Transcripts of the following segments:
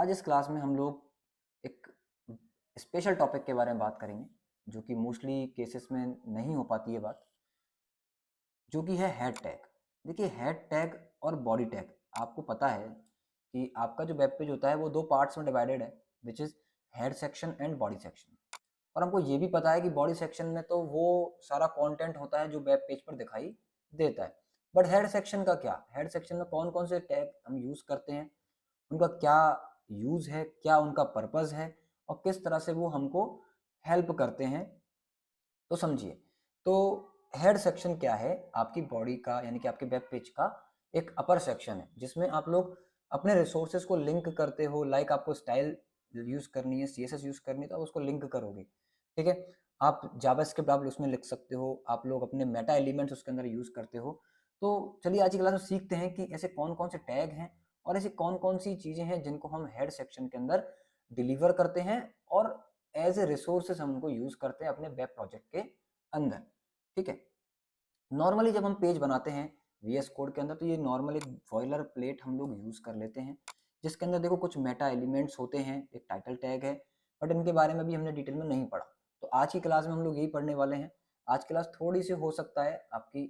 आज इस क्लास में हम लोग एक स्पेशल टॉपिक के बारे में बात करेंगे जो कि मोस्टली केसेस में नहीं हो पाती है बात, जो कि है हेड टैग। देखिए, हेड टैग और बॉडी टैग, आपको पता है कि आपका जो वेब पेज होता है वो दो पार्ट्स में डिवाइडेड है, which is head section and body section. और हमको ये भी पता है कि बॉडी सेक्शन में तो वो सारा कंटेंट होता है जो वेब पेज पर दिखाई देता है। बट हेड सेक्शन का क्या? हेड सेक्शन में कौन कौन से टैग हम यूज़ करते हैं, उनका क्या यूज़ है, क्या उनका पर्पज़ है और किस तरह से वो हमको हेल्प करते हैं। तो समझिए, तो हेड सेक्शन क्या है? आपकी बॉडी का यानी कि आपके वेब पेज का एक अपर सेक्शन है जिसमें आप लोग अपने रिसोर्सेज को लिंक करते हो। लाइक आपको स्टाइल यूज़ करनी है, CSS यूज़ करनी है, तो आप उसको लिंक करोगे, ठीक है। आप जावास्क्रिप्ट आप उसमें लिख सकते हो, आप लोग अपने मेटा एलिमेंट्स उसके अंदर यूज़ करते हो। तो चलिए आज की क्लास में सीखते हैं कि ऐसे कौन कौन से टैग हैं और ऐसी कौन कौन सी चीज़ें हैं जिनको हम हेड सेक्शन के अंदर डिलीवर करते हैं और एज ए रिसोर्सेज हम उनको यूज़ करते हैं अपने वेब प्रोजेक्ट के अंदर, ठीक है। नॉर्मली जब हम पेज बनाते हैं VS कोड के अंदर, तो ये नॉर्मल एक बॉयलर प्लेट हम लोग यूज़ कर लेते हैं जिसके अंदर देखो कुछ मेटा एलिमेंट्स होते हैं, एक टाइटल टैग है, बट इनके बारे में भी हमने डिटेल में नहीं पढ़ा। तो आज की क्लास में हम लोग यही पढ़ने वाले हैं। आज की क्लास थोड़ी सी हो सकता है आपकी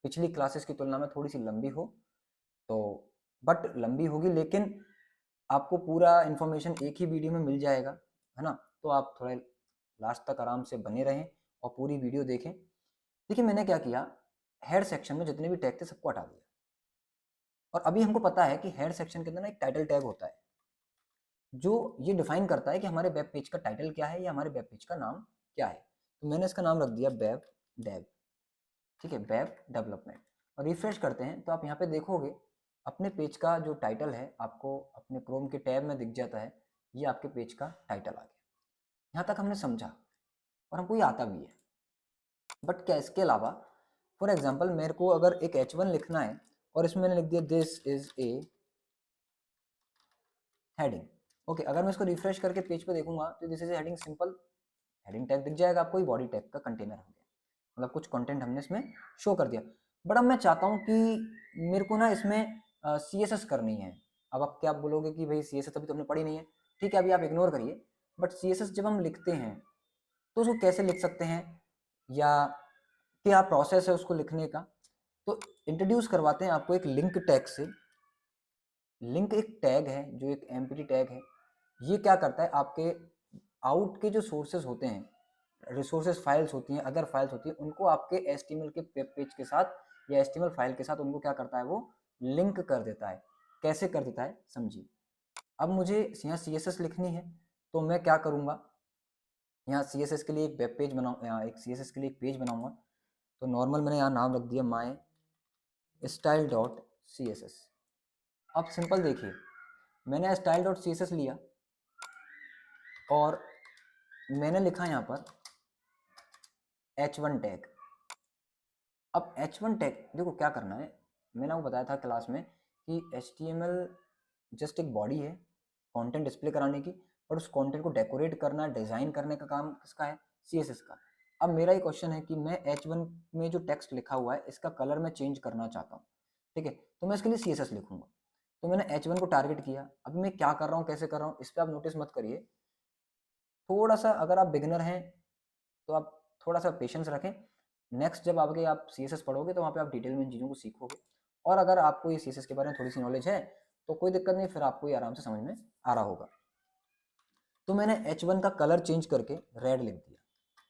पिछली क्लासेस की तुलना में थोड़ी सी लंबी हो, तो बट लंबी होगी, लेकिन आपको पूरा इन्फॉर्मेशन एक ही वीडियो में मिल जाएगा, है ना। तो आप थोड़े लास्ट तक आराम से बने रहें और पूरी वीडियो देखें। देखिए, मैंने क्या किया, हेड सेक्शन में जितने भी टैग थे सबको हटा दिया। और अभी हमको पता है कि हेड सेक्शन के अंदर ना एक टाइटल टैग होता है जो ये डिफाइन करता है कि हमारे वेब पेज का टाइटल क्या है या हमारे वेब पेज का नाम क्या है। तो मैंने इसका नाम रख दिया वेब डेव, ठीक है, वेब डेवलपमेंट। और रिफ्रेश करते हैं तो आप यहाँ पे देखोगे अपने पेज का जो टाइटल है आपको अपने क्रोम के टैब में दिख जाता है। ये आपके पेज का टाइटल आ गया। यहाँ तक हमने समझा और हमको ये आता भी है। बट क्या इसके अलावा, फॉर एग्जाम्पल मेरे को अगर एक H1 लिखना है और इसमें मैंने लिख दिया this is a heading, okay, अगर मैं इसको रिफ्रेश करके पेज पे देखूंगा तो this is a heading, simple heading tag दिख जाएगा आपको। बॉडी टैग का कंटेनर हो गया, मतलब कुछ कंटेंट हमने इसमें शो कर दिया। बट अब मैं चाहता हूँ कि मेरे को ना इसमें CSS करनी है। अब आप क्या बोलोगे कि भाई CSS अभी तो हमने पढ़ी नहीं है, ठीक है, अभी आप इग्नोर करिए। बट CSS जब हम लिखते हैं तो उसको कैसे लिख सकते हैं या क्या प्रोसेस है उसको लिखने का, तो इंट्रोड्यूस करवाते हैं आपको एक लिंक टैग से। लिंक एक टैग है जो एक एम्प्टी टैग है। ये क्या करता है, आपके आउट के जो सोर्सेज होते हैं, रिसोर्सेज फाइल्स होती हैं, अदर फाइल्स होती हैं, उनको आपके HTML के वेब पेज के साथ या HTML फाइल के साथ उनको क्या करता है, वो लिंक कर देता है। कैसे कर देता है समझिए। अब मुझे यहाँ CSS लिखनी है तो मैं क्या करूँगा, यहाँ CSS के लिए एक वेब पेज बनाऊँ, यहाँ एक CSS के लिए एक पेज बनाऊँगा। तो नॉर्मल मैंने यहाँ नाम रख दिया माई स्टाइल डॉट CSS। अब सिंपल देखिए, मैंने स्टाइल डॉट CSS लिया और मैंने लिखा यहाँ पर H1 टैग। अब H1 टैग देखो क्या करना है, मैंने आपको बताया था क्लास में कि HTML जस्ट एक बॉडी है कंटेंट डिस्प्ले कराने की, और उस कंटेंट को डेकोरेट करना, डिज़ाइन करने का काम किसका है, CSS का। अब मेरा ये क्वेश्चन है कि मैं H1 में जो टेक्स्ट लिखा हुआ है इसका कलर मैं चेंज करना चाहता हूँ, ठीक है, तो मैं इसके लिए CSS लिखूंगा। तो मैंने H1 को टारगेट किया। अब मैं क्या कर रहा हूँ, कैसे कर रहा हूँ, इस पर आप नोटिस मत करिए। थोड़ा सा अगर आप बिगिनर हैं तो आप थोड़ा सा पेशेंस रखें। नेक्स्ट जब आप CSS पढ़ोगे तो वहाँ पे आप डिटेल में इन चीज़ों को सीखोगे। और अगर आपको ये CSS के बारे में थोड़ी सी नॉलेज है तो कोई दिक्कत नहीं, फिर आपको ये आराम से समझ में आ रहा होगा। तो मैंने H1 का कलर चेंज करके रेड लिख दिया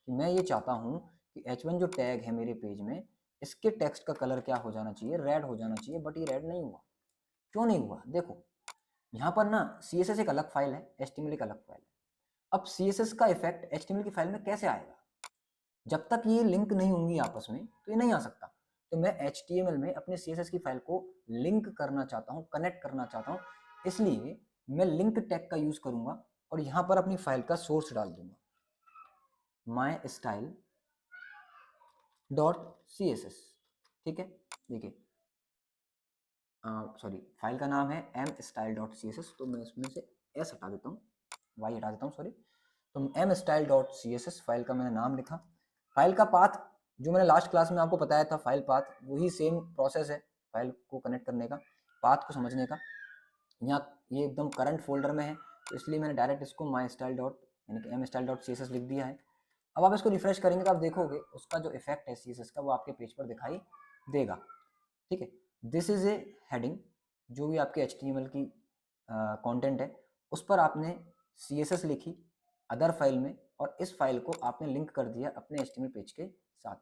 कि मैं ये चाहता हूँ कि H1 जो टैग है मेरे पेज में, इसके टेक्स्ट का कलर क्या हो जाना चाहिए, रेड हो जाना चाहिए। बट ये रेड नहीं हुआ। क्यों नहीं हुआ, देखो यहाँ पर ना CSS एक अलग फाइल है, HTML एक अलग फाइल है। अब CSS का इफेक्ट HTML की फाइल में कैसे आएगा, जब तक ये लिंक नहीं होंगी आपस में तो ये नहीं आ सकता। तो मैं HTML में अपने CSS की फाइल को लिंक करना चाहता हूँ, कनेक्ट करना चाहता हूँ, इसलिए मैं लिंक टैग का यूज करूंगा और यहाँ पर अपनी फाइल का सोर्स डाल दूंगा माई स्टाइल डॉट CSS, ठीक है। देखिए, सॉरी, फाइल का नाम है mstyle.css, तो मैं इसमें से s हटा देता हूँ, y हटा देता हूँ, सॉरी। तो mstyle.css फाइल का मैंने नाम लिखा। फाइल का पाथ जो मैंने लास्ट क्लास में आपको बताया था, फाइल पाथ, वही सेम प्रोसेस है फाइल को कनेक्ट करने का, पाथ को समझने का। यहाँ ये एकदम करंट फोल्डर में है तो इसलिए मैंने डायरेक्ट इसको माई स्टाइल डॉट यानी कि mstyle.css लिख दिया है। अब आप इसको रिफ्रेश करेंगे तो आप देखोगे उसका जो इफेक्ट है CSS का वो आपके पेज पर दिखाई देगा। ठीक है, दिस इज ए हेडिंग, जो भी आपके HTML की कंटेंट है उस पर आपने CSS लिखी अदर फाइल में, और इस फाइल को आपने लिंक कर दिया अपने HTML पेज के साथ।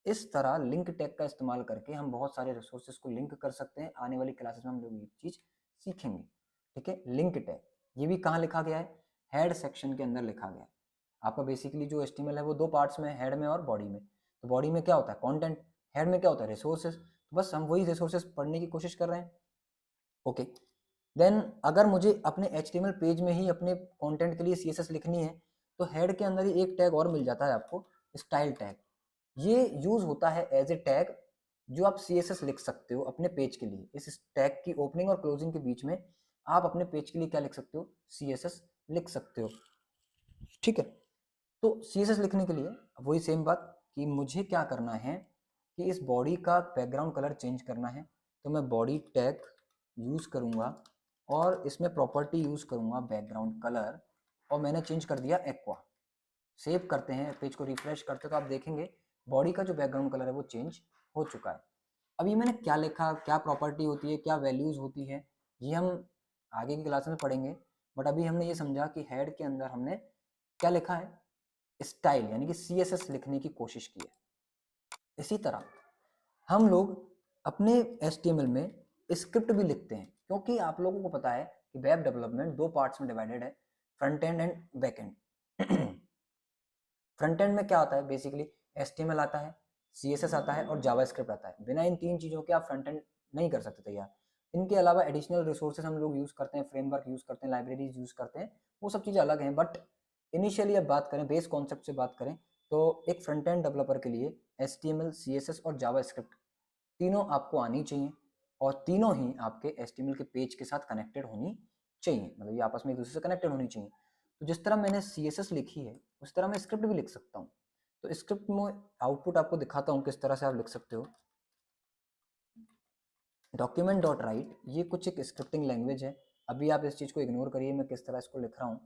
इस तरह लिंक टैग का इस्तेमाल करके हम बहुत सारे रिसोर्सेज को लिंक कर सकते हैं। आने वाली क्लासेस में हम लोग ये चीज़ सीखेंगे। ठीक है, लिंक टैग ये भी कहाँ लिखा गया है, हेड सेक्शन के अंदर लिखा गया है। आपका बेसिकली जो HTML है वो दो पार्ट्स में, हेड में और बॉडी में। तो बॉडी में क्या होता है कंटेंट, हेड में क्या होता है रिसोर्सेज। तो बस हम वही रिसोर्सेज पढ़ने की कोशिश कर रहे हैं। ओके, देन अगर मुझे अपने HTML पेज में ही अपने कंटेंट के लिए CSS लिखनी है तो हेड के अंदर ही एक टैग और मिल जाता है आपको, स्टाइल टैग। ये यूज होता है एज ए टैग जो आप CSS लिख सकते हो अपने पेज के लिए। इस टैग की ओपनिंग और क्लोजिंग के बीच में आप अपने पेज के लिए क्या लिख सकते हो, CSS लिख सकते हो। ठीक है, तो CSS लिखने के लिए वही सेम बात कि मुझे क्या करना है कि इस बॉडी का बैकग्राउंड कलर चेंज करना है। तो मैं बॉडी टैग यूज करूंगा और इसमें प्रॉपर्टी यूज करूंगा बैकग्राउंड कलर, और मैंने चेंज कर दिया एक्वा। सेव करते हैं, पेज को रिफ्रेश करते तो आप देखेंगे बॉडी का जो बैकग्राउंड कलर है वो चेंज हो चुका है। अब ये मैंने क्या लिखा, क्या प्रॉपर्टी होती है, क्या वैल्यूज होती है, ये हम आगे की क्लास में पढ़ेंगे। बट अभी हमने ये समझा कि हेड के अंदर हमने क्या लिखा है, स्टाइल यानी कि CSS लिखने की कोशिश की है। इसी तरह हम लोग अपने HTML में स्क्रिप्ट भी लिखते हैं, क्योंकि आप लोगों को पता है कि वेब डेवलपमेंट दो पार्ट्स में डिवाइडेड है, front end and back and. Front end में क्या आता है, बेसिकली HTML आता है, CSS आता है और जावास्क्रिप्ट आता है। बिना इन तीन चीज़ों के आप फ्रंट एंड नहीं कर सकते तैयार। इनके अलावा एडिशनल रिसोर्सेज हम लोग यूज़ करते हैं, फ्रेमवर्क यूज़ करते हैं, लाइब्रेरीज यूज़ करते हैं, वो सब चीज़ें अलग हैं। बट इनिशियली अब बात करें, बेस कॉन्सेप्ट से बात करें, तो एक फ्रंट एंड डेवलपर के लिए HTML, CSS और जावास्क्रिप्ट तीनों आपको आनी चाहिए, और तीनों ही आपके HTML के पेज के साथ कनेक्टेड होनी चाहिए, मतलब ये आपस में एक दूसरे से कनेक्टेड होनी चाहिए। तो जिस तरह मैंने CSS लिखी है उस तरह मैं स्क्रिप्ट भी लिख सकता हूँ। तो स्क्रिप्ट में आउटपुट आपको दिखाता हूँ किस तरह से आप लिख सकते हो। डॉक्यूमेंट डॉट राइट ये कुछ एक स्क्रिप्टिंग लैंग्वेज है। अभी आप इस चीज़ को इग्नोर करिए, मैं किस तरह इसको लिख रहा हूँ,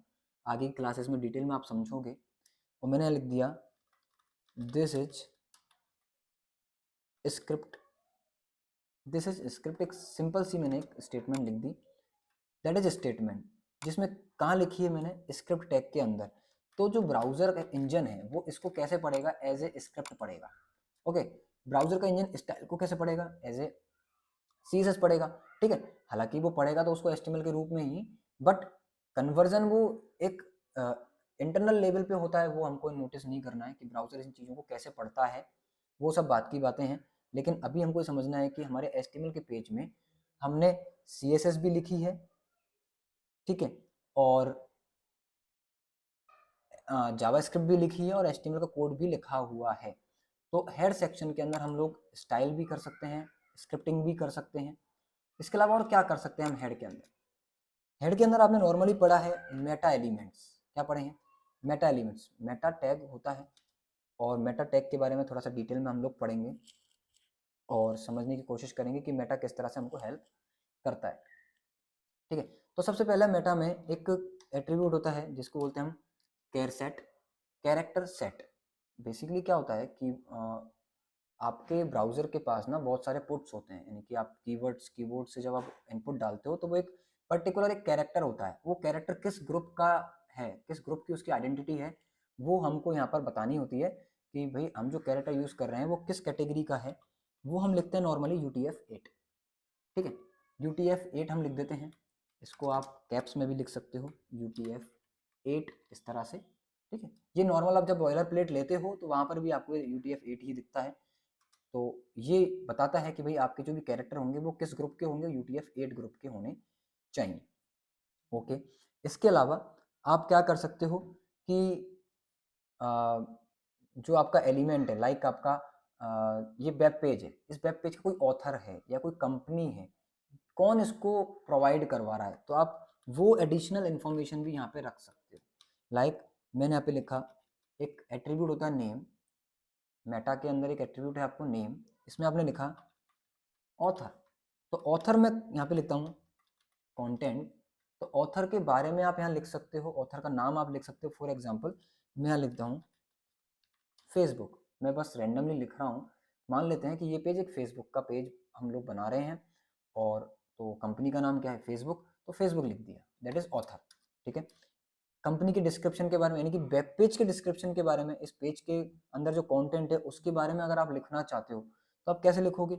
आगे की क्लासेस में डिटेल में आप समझोगे। और मैंने लिख दिया this is script, this is script, एक सिंपल सी मैंने एक स्टेटमेंट लिख दी, दैट इज स्टेटमेंट, जिसमें कहाँ लिखी है मैंने, स्क्रिप्ट टैग के अंदर। तो जो ब्राउजर का इंजन है वो इसको कैसे पढ़ेगा, एज ए स्क्रिप्ट पढ़ेगा। ओके, ब्राउजर का इंजन स्टाइल को कैसे पढ़ेगा, एज ए CSS पढ़ेगा। ठीक है, हालांकि वो पढ़ेगा तो उसको HTML के रूप में ही, बट कन्वर्जन वो एक इंटरनल लेवल पे होता है, वो हमको नोटिस नहीं करना है कि ब्राउजर इन चीज़ों को कैसे पढ़ता है, वो सब बात की बातें हैं। लेकिन अभी हमको समझना है कि हमारे HTML के पेज में हमने CSS भी लिखी है, ठीक है, और जावास्क्रिप्ट भी लिखी है और HTML का कोड भी लिखा हुआ है। तो हेड सेक्शन के अंदर हम लोग स्टाइल भी कर सकते हैं, स्क्रिप्टिंग भी कर सकते हैं। इसके अलावा और क्या कर सकते हैं हम हेड के अंदर, हेड के अंदर आपने नॉर्मली पढ़ा है मेटा एलिमेंट्स। क्या पढ़े हैं, मेटा एलिमेंट्स, मेटा टैग होता है, और मेटा टैग के बारे में थोड़ा सा डिटेल में हम लोग पढ़ेंगे और समझने की कोशिश करेंगे कि मेटा किस तरह से हमको हेल्प करता है। ठीक है, तो सबसे पहला मेटा में एक एट्रीब्यूट होता है जिसको बोलते हैं हम कैर सेट, कैरेक्टर सेट। बेसिकली क्या होता है कि आपके ब्राउज़र के पास ना बहुत सारे पुट्स होते हैं, यानी कि आप कीबोर्ड से जब आप इनपुट डालते हो तो वो एक पर्टिकुलर एक कैरेक्टर होता है। वो कैरेक्टर किस ग्रुप का है, किस ग्रुप की उसकी आइडेंटिटी है, वो हमको यहाँ पर बतानी होती है कि भाई हम जो कैरेक्टर यूज़ कर रहे हैं वो किस कैटेगरी का है। वो हम लिखते हैं नॉर्मली UTF-8। ठीक है, UTF-8 हम लिख देते हैं, इसको आप कैप्स में भी लिख सकते हो, UTF-8 इस तरह से। ठीक है, ये नॉर्मल आप जब बॉयलर प्लेट लेते हो तो वहाँ पर भी आपको UTF-8 ही दिखता है। तो ये बताता है कि भाई आपके जो भी कैरेक्टर होंगे वो किस ग्रुप के होंगे, UTF-8 ग्रुप के होने चाहिए। ओके, इसके अलावा आप क्या कर सकते हो कि जो आपका एलिमेंट है, लाइक आपका ये वेब पेज है, इस वेब पेज का कोई ऑथर है या कोई कंपनी है, कौन इसको प्रोवाइड करवा रहा है, तो आप वो एडिशनल इंफॉर्मेशन भी यहाँ पे रख सकते हो। लाइक मैंने यहाँ पे लिखा, एक एट्रीब्यूट होता है नेम, मेटा के अंदर एक एट्रीब्यूट है आपको नेम, इसमें आपने लिखा ऑथर, तो ऑथर में यहाँ पे लिखता हूँ कंटेंट तो ऑथर के बारे में आप यहाँ लिख सकते हो, ऑथर का नाम आप लिख सकते हो। फॉर एग्जाम्पल मैं यहाँ लिखता हूँ फेसबुक, मैं बस रैंडमली लिख रहा हूँ। मान लेते हैं कि ये पेज एक फेसबुक का पेज हम लोग बना रहे हैं, और तो कंपनी का नाम क्या है, फेसबुक, तो फेसबुक लिख दिया, दैट इज ऑथर। ठीक है। कंपनी के डिस्क्रिप्शन के बारे में, यानी कि वेब पेज के डिस्क्रिप्शन के बारे में, इस पेज के अंदर जो कंटेंट है उसके बारे में अगर आप लिखना चाहते हो तो आप कैसे लिखोगे,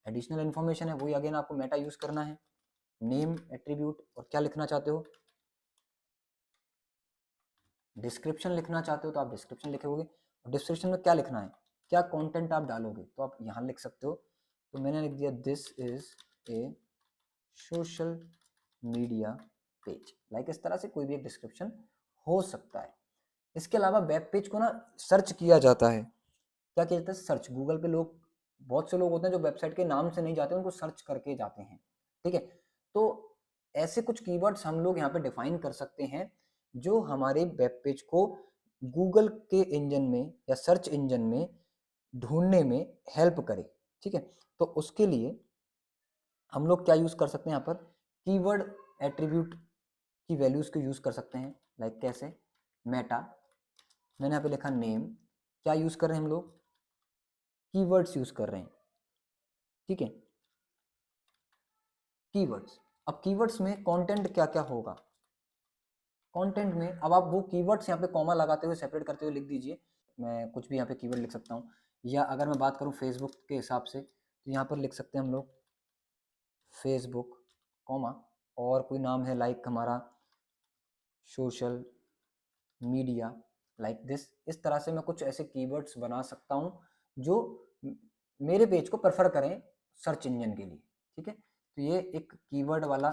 एडिशनल इन्फॉर्मेशन है, वही अगेन आपको मेटा यूज करना है, नेम, एट्रीब्यूट, और क्या लिखना चाहते हो, डिस्क्रिप्शन लिखना चाहते हो तो आप डिस्क्रिप्शन लिखोगे। और डिस्क्रिप्शन में क्या लिखना है, क्या कंटेंट आप डालोगे, तो आप यहाँ लिख सकते हो। तो मैंने लिख दिया this is a social media page, like इस तरह से कोई भी एक डिस्क्रिप्शन हो सकता है। इसके अलावा वेब पेज को ना सर्च किया जाता है, क्या किया जाता है, सर्च। गूगल पे लोग, बहुत से लोग होते हैं जो वेबसाइट के नाम से नहीं जाते, उनको सर्च करके जाते हैं। ठीक है। तो ऐसे कुछ कीवर्ड्स हम लोग यहाँ पे डिफाइन कर सकते हैं जो हमारे वेब पेज को गूगल के इंजन में या सर्च इंजन में ढूंढने में हेल्प करे। ठीक है। तो उसके लिए हम लोग क्या यूज कर सकते हैं, यहाँ पर कीवर्ड एट्रीब्यूट की वैल्यूज को यूज कर सकते हैं। लाइक कैसे, मेटा, मैंने यहाँ पे लिखा नेम, क्या यूज कर रहे हैं हम लोग, कीवर्ड्स यूज कर रहे हैं। ठीक है, कीवर्ड्स। अब कीवर्ड्स में कंटेंट क्या क्या होगा, कंटेंट में अब आप वो कीवर्ड्स यहाँ पे कॉमा लगाते हुए सेपरेट करते हुए लिख दीजिए। मैं कुछ भी यहाँ पे कीवर्ड लिख सकता हूँ, या अगर मैं बात करूँ फेसबुक के हिसाब से तो यहाँ पर लिख सकते हैं हम लोग फेसबुक, कॉमा, और कोई नाम है लाइक हमारा सोशल मीडिया, लाइक दिस। इस तरह से मैं कुछ ऐसे कीवर्ड्स बना सकता हूँ जो मेरे पेज को प्रेफर करें सर्च इंजन के लिए। ठीक है। तो ये एक कीवर्ड वाला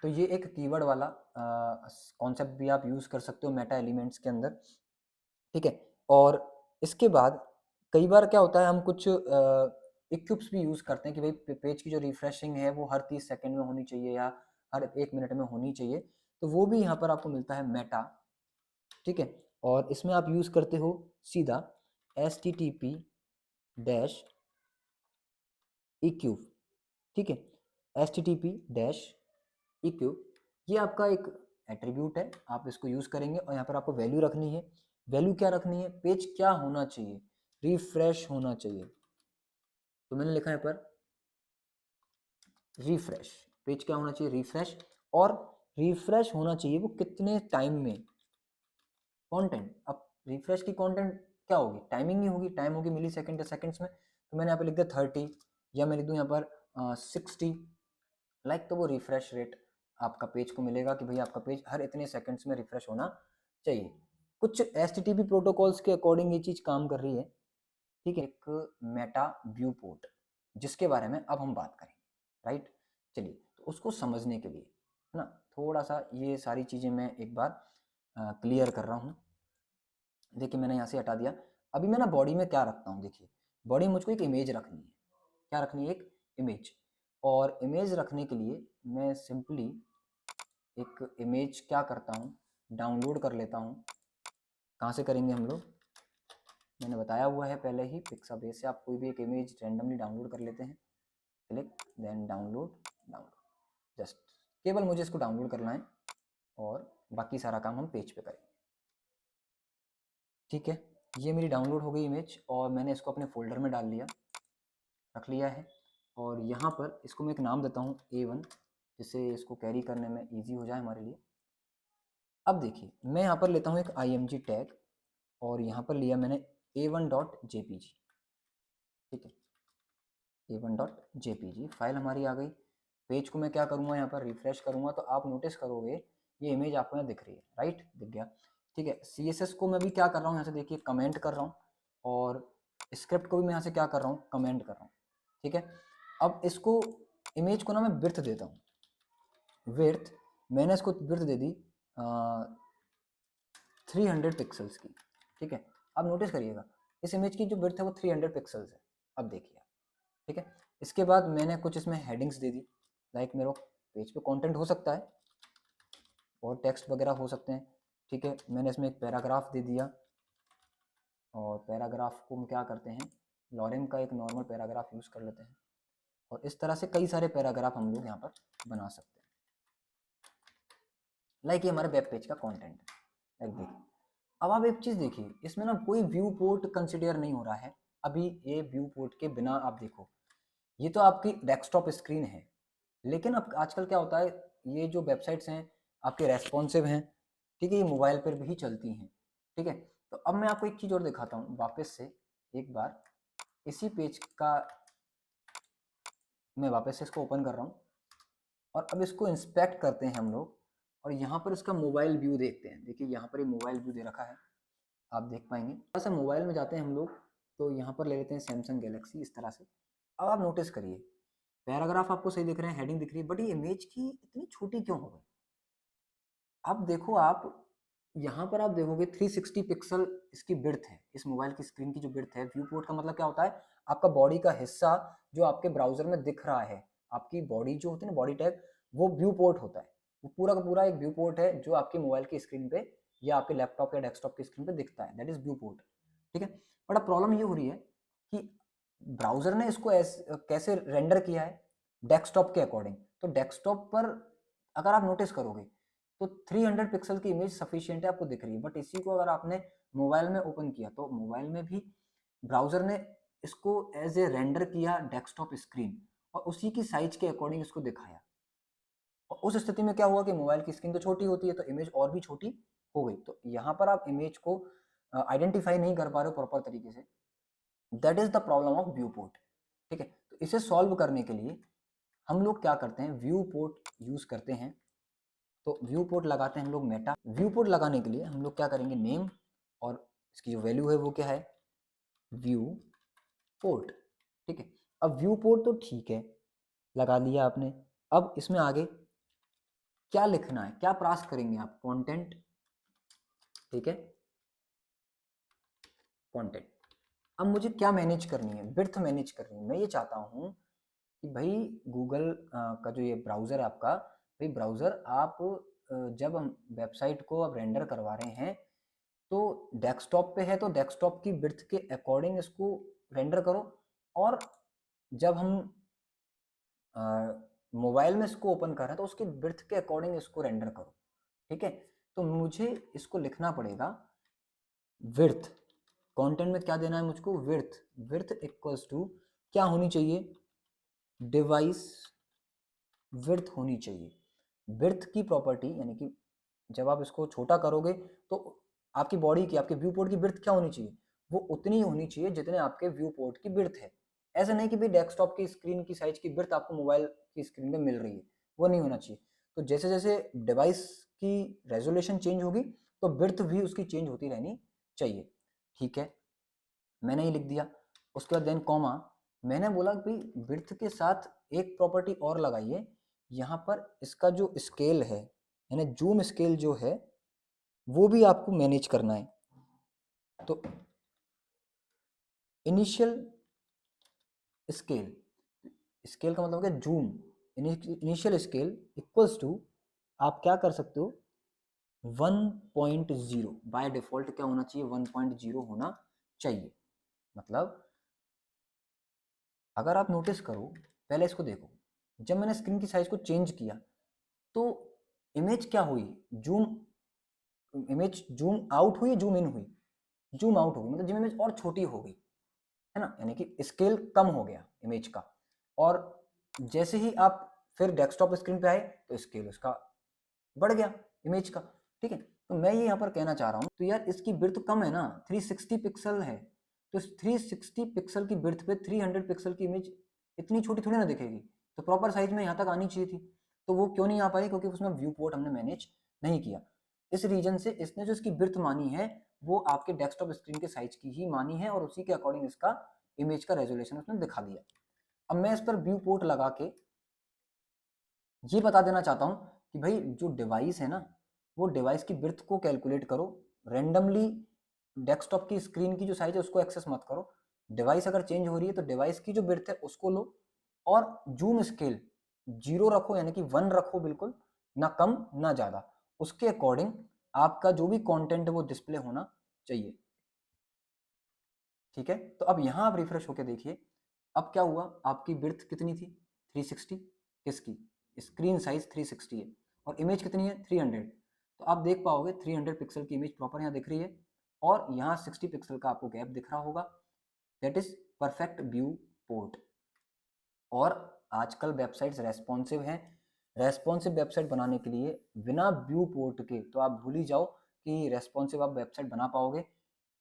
तो ये एक कीवर्ड वाला कॉन्सेप्ट भी आप यूज कर सकते हो मेटा एलिमेंट्स के अंदर। ठीक है। और इसके बाद कई बार क्या होता है, हम कुछ इक्विप्स भी यूज करते हैं कि भाई पेज की जो रिफ्रेशिंग है वो हर 30 सेकंड में होनी चाहिए या हर 1 मिनट में होनी चाहिए, तो वो भी यहाँ पर आपको मिलता है मेटा। ठीक है। और इसमें आप यूज करते हो सीधा HTTP डैश इक्यू। ठीक है, HTTP डैश इक्यू, ये आपका एक एट्रीब्यूट है, आप इसको यूज करेंगे और यहाँ पर आपको वैल्यू रखनी है। वैल्यू क्या रखनी है, पेज क्या होना चाहिए, रिफ्रेश होना चाहिए। तो मैंने लिखा है पर रिफ्रेश, पेज क्या होना चाहिए, रिफ्रेश, और रिफ्रेश होना चाहिए वो कितने टाइम में, कंटेंट। अब रिफ्रेश की कंटेंट क्या होगी, टाइमिंग ही होगी, टाइम होगी मिली सेकेंड या सेकेंड्स में। तो मैंने यहाँ पे लिख दिया 30, या मैं लिख दूँ यहाँ पर 60, लाइक। तो वो रिफ्रेश रेट आपका पेज को मिलेगा कि भाई आपका पेज हर इतने सेकंड्स में रिफ्रेश होना चाहिए। कुछ HTTP प्रोटोकॉल्स के अकॉर्डिंग ये चीज़ काम कर रही है। ठीक है। एक मेटा व्यू पोर्ट जिसके बारे में अब हम बात करेंगे, राइट। चलिए, तो उसको समझने के लिए है ना, थोड़ा सा ये सारी चीज़ें मैं एक बार क्लियर कर रहा हूँ। देखिए मैंने यहाँ से हटा दिया। अभी मैं ना बॉडी में क्या रखता हूँ, देखिए बॉडी में मुझको एक इमेज रखनी है। क्या रखनी है, एक इमेज। और इमेज रखने के लिए मैं सिंपली एक इमेज क्या करता हूँ, डाउनलोड कर लेता हूँ। कहाँ से करेंगे हम लोग, मैंने बताया हुआ है पहले ही, पिक्साबेस से आप कोई भी एक इमेज रैंडमली डाउनलोड कर लेते हैं। Click then download, download, just केवल मुझे इसको डाउनलोड करना है और बाकी सारा काम हम पेज पे करेंगे। ठीक है, ये मेरी डाउनलोड हो गई इमेज और मैंने इसको अपने फोल्डर में डाल लिया, रख लिया है। और यहाँ पर इसको मैं एक नाम देता हूँ A1, जिससे इसको कैरी करने में ईजी हो जाए हमारे लिए। अब देखिए मैं यहाँ पर लेता हूँ एक IMG टैग और यहाँ पर लिया मैंने A1.jpg। ठीक है, A1.jpg फाइल हमारी आ गई। पेज को मैं क्या करूँगा, यहाँ पर रिफ्रेश करूँगा तो आप नोटिस करोगे ये इमेज आपको यहाँ दिख रही है, राइट, दिख गया। ठीक है, CSS को मैं भी क्या कर रहा हूँ, यहाँ से देखिए कमेंट कर रहा हूँ, और स्क्रिप्ट को भी मैं यहाँ से क्या कर रहा हूँ, कमेंट कर रहा हूँ। ठीक है, अब इसको इमेज को ना मैं विड्थ देता हूँ, विड्थ, मैंने इसको विड्थ दे दी 300 पिक्सल्स की। ठीक है, अब नोटिस करिएगा इस इमेज की जो विड्थ है वो 300 पिक्सल्स है। अब देखिए, ठीक है, इसके बाद मैंने कुछ इसमें हेडिंग्स दे दी, लाइक मेरे पेज पे कंटेंट हो सकता है और टेक्स्ट वगैरह हो सकते हैं। ठीक है, मैंने इसमें एक पैराग्राफ दे दिया और पैराग्राफ को हम क्या करते हैं, लॉरेम का एक नॉर्मल पैराग्राफ यूज़ कर लेते हैं और इस तरह से कई सारे पैराग्राफ हम लोग यहाँ पर बना सकते हैं। लाइक ये हमारे वेब पेज का कंटेंट है। लाइक देखिए, अब आप एक चीज़ देखिए, इसमें ना कोई व्यू पोर्ट कंसिडर नहीं हो रहा है अभी। ये व्यू पोर्ट के बिना आप देखो, ये तो आपकी डेस्कटॉप स्क्रीन है, लेकिन अब आजकल क्या होता है, ये जो वेबसाइट्स हैं आपके रेस्पॉन्सिव हैं, ठीक है, ये मोबाइल पर भी चलती हैं, ठीक है। तो अब मैं आपको एक चीज़ और दिखाता हूँ वापस से एक बार, इसी पेज का मैं वापस से इसको ओपन कर रहा हूँ और अब इसको इंस्पेक्ट करते हैं हम लोग और यहाँ पर इसका मोबाइल व्यू देखते हैं। देखिए यहाँ पर ये मोबाइल व्यू दे रखा है, आप देख पाएंगे। थोड़ा सा मोबाइल में जाते हैं हम लोग, तो यहाँ पर ले लेते हैं सैमसंग गैलेक्सी इस तरह से। अब आप नोटिस करिए, पैराग्राफ आपको सही दिख रहे हैं, हेडिंग दिख रही है, बट ये इमेज की इतनी छोटी क्यों हो गई। अब देखो आप यहाँ पर आप देखोगे 360 पिक्सल इसकी बिर्थ है, इस मोबाइल की स्क्रीन की जो बिर्थ है। व्यू पोर्ट का मतलब क्या होता है, आपका बॉडी का हिस्सा जो आपके ब्राउजर में दिख रहा है, आपकी बॉडी जो होती है ना, बॉडी टैग, वो व्यू पोर्ट होता है। वो पूरा का पूरा एक व्यू पोर्ट है जो आपकी मोबाइल की स्क्रीन पे या आपके लैपटॉप या डेस्कटॉप की स्क्रीन पे दिखता है, दैट इज व्यू पोर्ट, ठीक है। बट अब प्रॉब्लम ये हो रही है कि ब्राउजर ने इसको कैसे रेंडर किया है, डेस्कटॉप के अकॉर्डिंग। तो डेस्कटॉप पर अगर आप नोटिस करोगे तो 300 पिक्सल की इमेज सफिशिएंट है, आपको दिख रही है। बट इसी को अगर आपने मोबाइल में ओपन किया तो मोबाइल में भी ब्राउजर ने इसको एज ए रेंडर किया डेस्कटॉप स्क्रीन और उसी की साइज के अकॉर्डिंग इसको दिखाया। और उस स्थिति में क्या हुआ कि मोबाइल की स्क्रीन तो छोटी होती है तो इमेज और भी छोटी हो गई। तो यहाँ पर आप इमेज को आइडेंटिफाई नहीं कर पा रहे हो प्रॉपर तरीके से, that is the problem of view port, ठीक है। तो इसे सॉल्व करने के लिए हम लोग क्या करते हैं, व्यू पोर्ट यूज करते हैं। तो व्यू पोर्ट लगाते हैं हम लोग मेटा। व्यू पोर्ट लगाने के लिए हम लोग क्या करेंगे, नेम और इसकी जो वैल्यू है वो क्या है, व्यू पोर्ट, ठीक है। अब व्यू पोर्ट तो ठीक है, लगा दिया आपने। अब इसमें आगे क्या लिखना है, क्या पास करेंगे आप, कंटेंट, ठीक है, कंटेंट। अब मुझे क्या मैनेज करनी है, विड्थ मैनेज करनी है। मैं ये चाहता हूँ कि भाई गूगल का जो ये ब्राउज़र है आपका, भाई ब्राउज़र आप जब हम वेबसाइट को अब रेंडर करवा रहे हैं तो डेस्कटॉप पे है तो डेस्कटॉप की विड्थ के अकॉर्डिंग इसको रेंडर करो, और जब हम मोबाइल में इसको ओपन कर रहे हैं तो उसकी विड्थ के अकॉर्डिंग इसको रेंडर करो, ठीक है। तो मुझे इसको लिखना पड़ेगा विड्थ, कंटेंट में क्या देना है मुझको, विड्थ। विड्थ इक्वल्स टू क्या होनी चाहिए, डिवाइस विड्थ होनी चाहिए। विड्थ की प्रॉपर्टी यानी कि जब आप इसको छोटा करोगे तो आपकी बॉडी की, आपके व्यू पोर्ट की विड्थ क्या होनी चाहिए, वो उतनी होनी चाहिए जितने आपके व्यू पोर्ट की विड्थ है। ऐसा नहीं कि भाई डेस्कटॉप की स्क्रीन की साइज की विड्थ आपको मोबाइल की स्क्रीन पे मिल रही है, वो नहीं होना चाहिए। तो जैसे जैसे डिवाइस की रेजोल्यूशन चेंज होगी तो विड्थ भी उसकी चेंज होती रहनी चाहिए, ठीक है। मैंने ये लिख दिया। उसके बाद देन कॉमा, मैंने बोला कि विड्थ के साथ एक प्रॉपर्टी और लगाइए, यहाँ पर इसका जो स्केल है यानी जूम स्केल जो है वो भी आपको मैनेज करना है। तो इनिशियल स्केल, स्केल का मतलब क्या, zoom, initial scale equals to, आप क्या कर सकते हो, 1.0 बाय डिफॉल्ट क्या होना चाहिए, 1.0 होना चाहिए। मतलब अगर आप नोटिस करो, पहले इसको देखो, जब मैंने स्क्रीन की साइज को चेंज किया तो इमेज क्या हुई, जूम, इमेज जूम आउट हुई, जूम इन हुई, जूम आउट हो गई, मतलब जब इमेज और छोटी हो गई, है ना, यानी कि स्केल कम हो गया इमेज का। और जैसे ही आप फिर डेस्कटॉप स्क्रीन पे आए तो स्केल उसका बढ़ गया इमेज का, ठीक है। तो मैं ये यहाँ पर कहना चाह रहा हूँ, तो यार इसकी बिर्थ कम है ना, 360 पिक्सल है, तो इस 360 पिक्सल की बिर्थ पे 300 पिक्सल की इमेज इतनी छोटी थोड़ी ना दिखेगी, तो प्रॉपर साइज में यहाँ तक आनी चाहिए थी। तो वो क्यों नहीं आ पाई, क्योंकि उसमें व्यू पोर्ट हमने मैनेज नहीं किया। इस रीजन से इसने जो इसकी बिर्थ मानी है वो आपके डेस्कटॉप स्क्रीन के साइज की ही मानी है और उसी के अकॉर्डिंग इसका इमेज का रेजोल्यूशन उसने दिखा दिया। अब मैं इस पर व्यू पोर्ट लगा के ये बता देना चाहता हूँ कि भाई जो डिवाइस है ना, वो डिवाइस की बिर्थ को कैलकुलेट करो, रेंडमली डेस्कटॉप की स्क्रीन की जो साइज है उसको एक्सेस मत करो। डिवाइस अगर चेंज हो रही है तो डिवाइस की जो बिर्थ है उसको लो और जूम स्केल 0 रखो, यानी कि 1 रखो, बिल्कुल ना कम ना ज़्यादा। उसके अकॉर्डिंग आपका जो भी कंटेंट है वो डिस्प्ले होना चाहिए, ठीक है, तो अब यहाँ आप रिफ्रेश होके देखिए, अब क्या हुआ, आपकी विड्थ कितनी थी 360, किसकी, स्क्रीन साइज 360 है, और इमेज कितनी है 300। तो आप देख पाओगे 300 पिक्सल की इमेज प्रॉपर यहाँ दिख रही है, और यहाँ 60 पिक्सल का आपको गैप दिख रहा होगा, that is perfect view port. और आजकल वेबसाइट्स रेस्पॉन्सिव हैं, रेस्पॉन्सिव वेबसाइट बनाने के लिए बिना व्यू पोर्ट के तो आप भूल ही जाओ कि रेस्पॉन्सिव आप वेबसाइट बना पाओगे।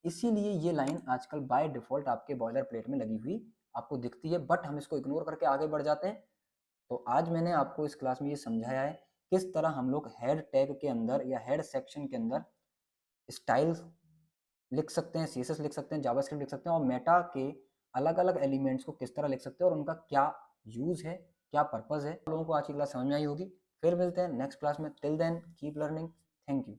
इसीलिए ये लाइन आजकल बाय डिफ़ॉल्ट आपके बॉयलर प्लेट में लगी हुई आपको दिखती है, बट हम इसको इग्नोर करके आगे बढ़ जाते हैं। तो आज मैंने आपको इस क्लास में ये समझाया है किस तरह हम लोग हेड टैग के अंदर या हेड सेक्शन के अंदर स्टाइल्स लिख सकते हैं, सीएसएस लिख सकते हैं, जावास्क्रिप्ट लिख सकते हैं, और मेटा के अलग अलग एलिमेंट्स को किस तरह लिख सकते हैं और उनका क्या यूज़ है, क्या पर्पज़ है। लोगों को आज की क्लास समझ में आई होगी। फिर मिलते हैं नेक्स्ट क्लास में। Till then keep learning. Thank you.